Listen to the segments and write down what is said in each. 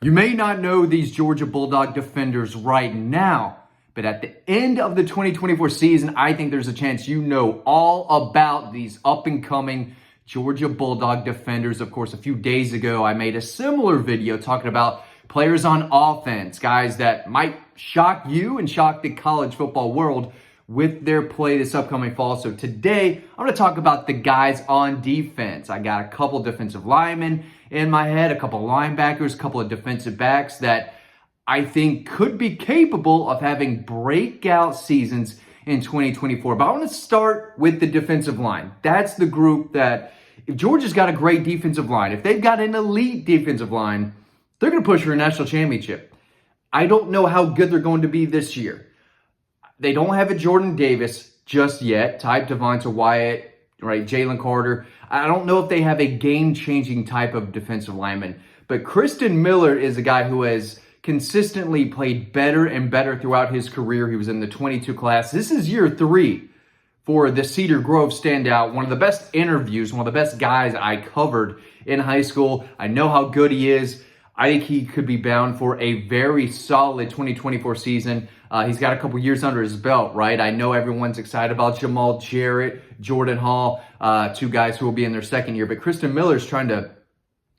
You may not know these Georgia Bulldog defenders right now, but at the end of the 2024 season, I think there's a chance you know all about these up-and-coming Georgia Bulldog defenders. Of course, a few days ago, I made a similar video talking about players on offense, guys that might shock you and shock the college football world with their play this upcoming fall. So today, I'm going to talk about the guys on defense. I got a couple defensive linemen in my head, a couple linebackers, a couple of defensive backs that I think could be capable of having breakout seasons in 2024. But I want to start with the defensive line. That's the group that, if Georgia's got a great defensive line, if they've got an elite defensive line, they're going to push for a national championship. I don't know how good they're going to be this year. They don't have a Jordan Davis just yet, type Devonta Wyatt, right? Jalen Carter. I don't know if they have a game-changing type of defensive lineman. But Christian Miller is a guy who has consistently played better and better throughout his career. He was in the 22 class. This is year 3 for the Cedar Grove standout. One of the best interviews, one of the best guys I covered in high school. I know how good he is. I think he could be bound for a very solid 2024 season. He's got a couple years under his belt, right? I know everyone's excited about Jamal Jarrett, Jordan Hall, two guys who will be in their second year. But Christian Miller's trying to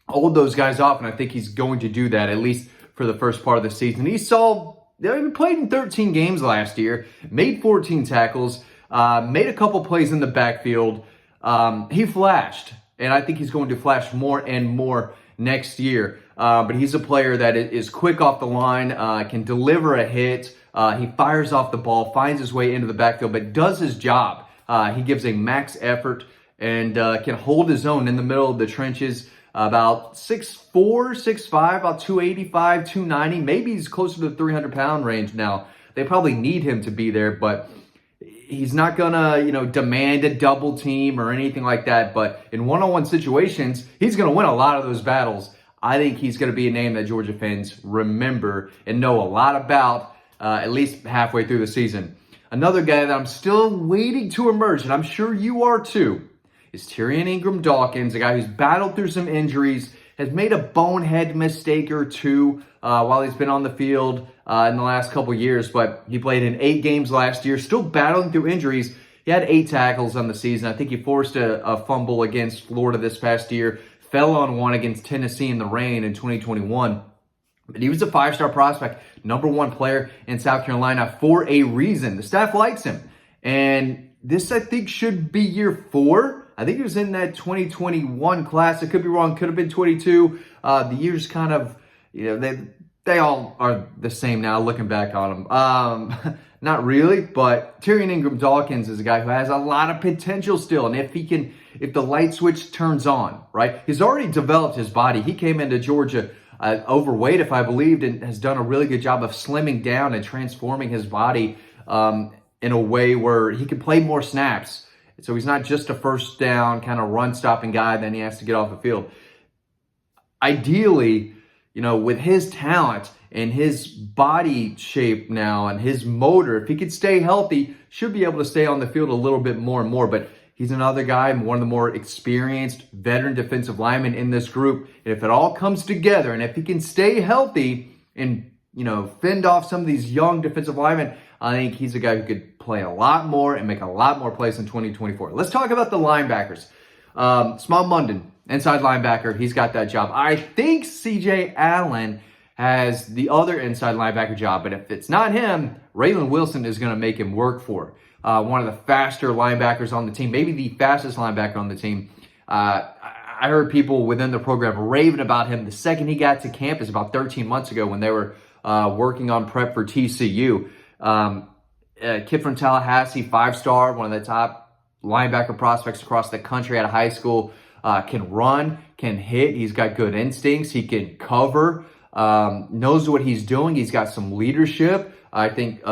hold those guys off, and I think he's going to do that, at least for the first part of the season. He played in 13 games last year, made 14 tackles, made a couple plays in the backfield. He flashed, and I think he's going to flash more and more next year. But he's a player that is quick off the line, can deliver a hit. He fires off the ball, finds his way into the backfield, but does his job. He gives a max effort and can hold his own in the middle of the trenches. About 6'4", 6'5", about 285, 290. Maybe he's closer to the 300-pound range now. They probably need him to be there, but he's not gonna, demand a double team or anything like that. But in one-on-one situations, he's gonna win a lot of those battles. I think he's gonna be a name that Georgia fans remember and know a lot about, at least halfway through the season. Another guy that I'm still waiting to emerge, and I'm sure you are too, is Tyrion Dawkins, a guy who's battled through some injuries, has made a bonehead mistake or two while he's been on the field in the last couple years, but he played in 8 games last year, still battling through injuries. He had 8 tackles on the season. I think he forced a fumble against Florida this past year, fell on one against Tennessee in the rain in 2021. But he was a 5-star prospect, #1 player in South Carolina for a reason. The staff likes him. And this, I think, should be year 4. I think he was in that 2021 class. I could be wrong. Could have been 22. The years kind of, they all are the same now looking back on them. Not really, but Tyrion Dawkins is a guy who has a lot of potential still. And if the light switch turns on, right? He's already developed his body. He came into Georgia overweight, if I believed, and has done a really good job of slimming down and transforming his body in a way where he can play more snaps. So he's not just a first down kind of run-stopping guy, then he has to get off the field. Ideally, with his talent and his body shape now and his motor, if he could stay healthy, should be able to stay on the field a little bit more and more. But he's another guy, one of the more experienced veteran defensive linemen in this group. And if it all comes together and if he can stay healthy and, fend off some of these young defensive linemen, I think he's a guy who could play a lot more and make a lot more plays in 2024. Let's talk about the linebackers. Small Munden, inside linebacker, he's got that job. I think C.J. Allen has the other inside linebacker job, but if it's not him, Rayshawn Wilson is going to make him work for it. One of the faster linebackers on the team, maybe the fastest linebacker on the team. I heard people within the program raving about him the second he got to campus about 13 months ago when they were working on prep for TCU. Kid from Tallahassee, 5-star, one of the top linebacker prospects across the country out of high school, can run, can hit. He's got good instincts. He can cover, knows what he's doing. He's got some leadership. I think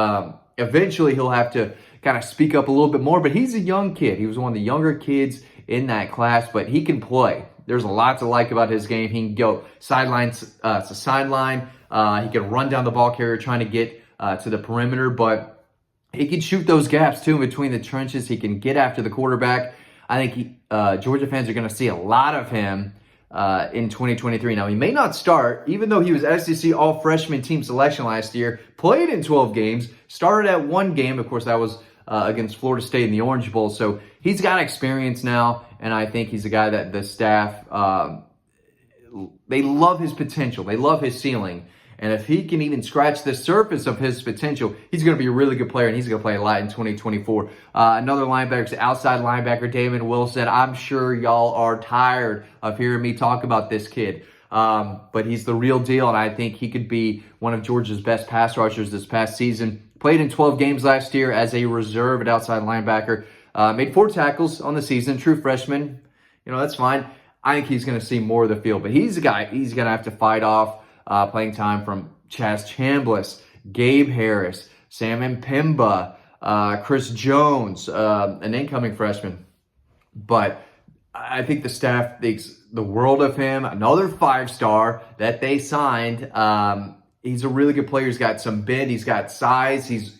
eventually he'll have to kind of speak up a little bit more, but he's a young kid. He was one of the younger kids in that class, but he can play. There's a lot to like about his game. He can go sideline to sideline. He can run down the ball carrier trying to get to the perimeter, but he can shoot those gaps too in between the trenches. He can get after the quarterback. I think Georgia fans are going to see a lot of him in 2023. Now, he may not start, even though he was SEC All-Freshman Team Selection last year, played in 12 games, started at one game. Of course, that was against Florida State in the Orange Bowl. So he's got experience now, and I think he's a guy that the staff, they love his potential. They love his ceiling. And if he can even scratch the surface of his potential, he's going to be a really good player, and he's going to play a lot in 2024. Another linebacker, outside linebacker, Damon Wilson. I'm sure y'all are tired of hearing me talk about this kid. But he's the real deal, and I think he could be one of Georgia's best pass rushers this past season. Played in 12 games last year as a reserve at outside linebacker. Made 4 tackles on the season. True freshman. That's fine. I think he's going to see more of the field. But he's a guy, he's going to have to fight off playing time from Chaz Chambliss, Gabe Harris, Sam Mpemba, Chris Jones, an incoming freshman. But I think the staff thinks the world of him. Another 5-star that they signed. He's a really good player. He's got some bend. He's got size. He's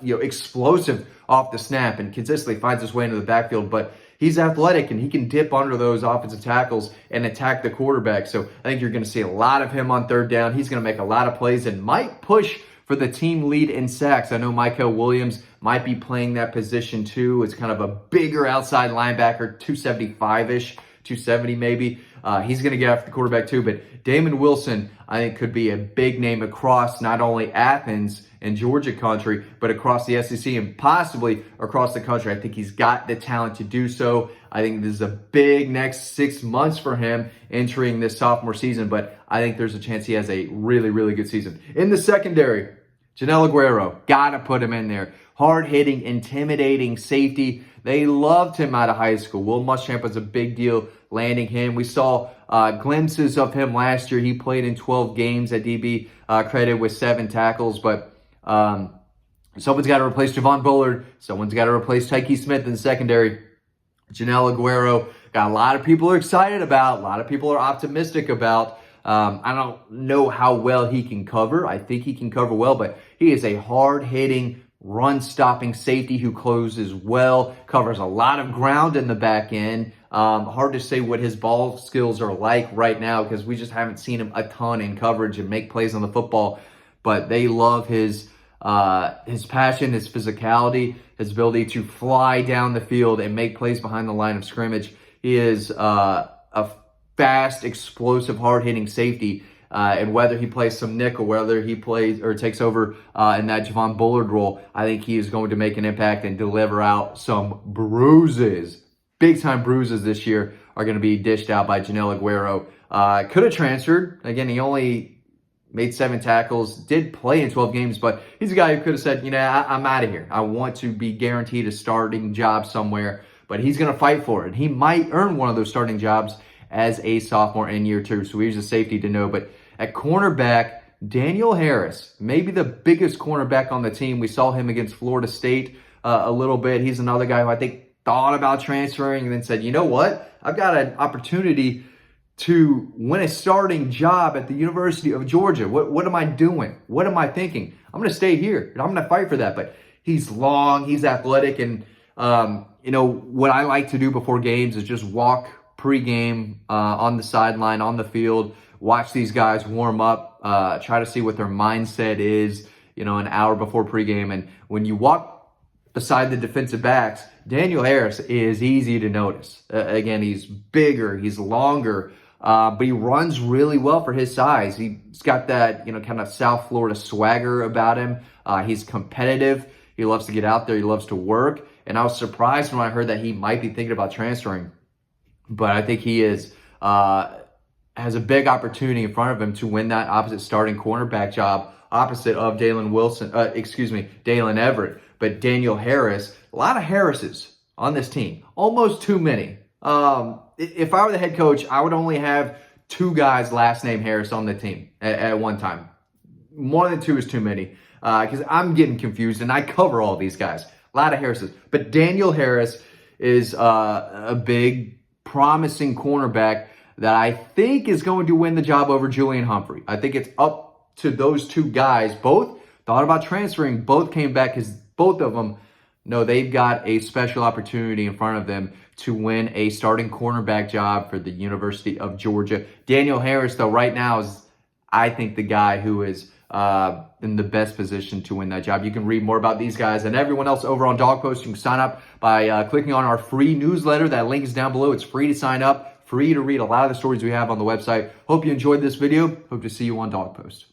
explosive off the snap and consistently finds his way into the backfield. But he's athletic, and he can dip under those offensive tackles and attack the quarterback. So I think you're going to see a lot of him on third down. He's going to make a lot of plays and might push for the team lead in sacks. I know Michael Williams might be playing that position too. It's kind of a bigger outside linebacker, 275-ish, 270 maybe. He's going to get after the quarterback too. But Damon Wilson, I think, could be a big name across not only Athens and Georgia country, but across the SEC and possibly across the country. I think he's got the talent to do so. I think this is a big next 6 months for him entering this sophomore season, but I think there's a chance he has a really, really good season. In the secondary, Janelle Aguero, got to put him in there. Hard-hitting, intimidating safety. They loved him out of high school. Will Muschamp was a big deal landing him. We saw glimpses of him last year. He played in 12 games at DB, credited with 7 tackles, but someone's got to replace Javon Bullard. Someone's got to replace Tyke Smith in the secondary. Janelle Aguero, got a lot of people are excited about, a lot of people are optimistic about. I don't know how well he can cover. I think he can cover well, but he is a hard-hitting, run-stopping safety who closes well, covers a lot of ground in the back end. Hard to say what his ball skills are like right now because we just haven't seen him a ton in coverage and make plays on the football. But they love his passion, his physicality, his ability to fly down the field and make plays behind the line of scrimmage. He is a fast, explosive, hard-hitting safety. And whether he plays some nickel, whether he plays or takes over in that Javon Bullard role, I think he is going to make an impact and deliver out some bruises. Big-time bruises this year are going to be dished out by Janelle Aguero. Could have transferred. Again, he only made 7 tackles, did play in 12 games, but he's a guy who could have said, I'm out of here. I want to be guaranteed a starting job somewhere, but he's going to fight for it. He might earn one of those starting jobs as a sophomore in year 2, so he's a safety to know. But at cornerback, Daniel Harris, maybe the biggest cornerback on the team. We saw him against Florida State a little bit. He's another guy who I think thought about transferring and then said, you know what? I've got an opportunity to win a starting job at the University of Georgia. What am I doing? What am I thinking? I'm going to stay here, and I'm going to fight for that. But he's long, he's athletic, and what I like to do before games is just walk pregame on the sideline, on the field, watch these guys warm up, try to see what their mindset is, an hour before pregame. And when you walk beside the defensive backs, Daniel Harris is easy to notice. Again, he's bigger, he's longer, but he runs really well for his size. He's got that, kind of South Florida swagger about him. He's competitive. He loves to get out there. He loves to work. And I was surprised when I heard that he might be thinking about transferring. But I think he has a big opportunity in front of him to win that opposite starting cornerback job, opposite of Dalen Everett. But Daniel Harris, a lot of Harrises on this team, almost too many. If I were the head coach, I would only have 2 guys last name Harris on the team at one time. More than 2 is too many because I'm getting confused, and I cover all these guys. A lot of Harrises. But Daniel Harris is a big, promising cornerback that I think is going to win the job over Julian Humphrey. I think it's up to those 2 guys. Both thought about transferring. Both came back because both of them No, they've got a special opportunity in front of them to win a starting cornerback job for the University of Georgia. Daniel Harris, though, right now is, I think, the guy who is in the best position to win that job. You can read more about these guys and everyone else over on Dawg Post. You can sign up by clicking on our free newsletter. That link is down below. It's free to sign up, free to read a lot of the stories we have on the website. Hope you enjoyed this video. Hope to see you on Dawg Post.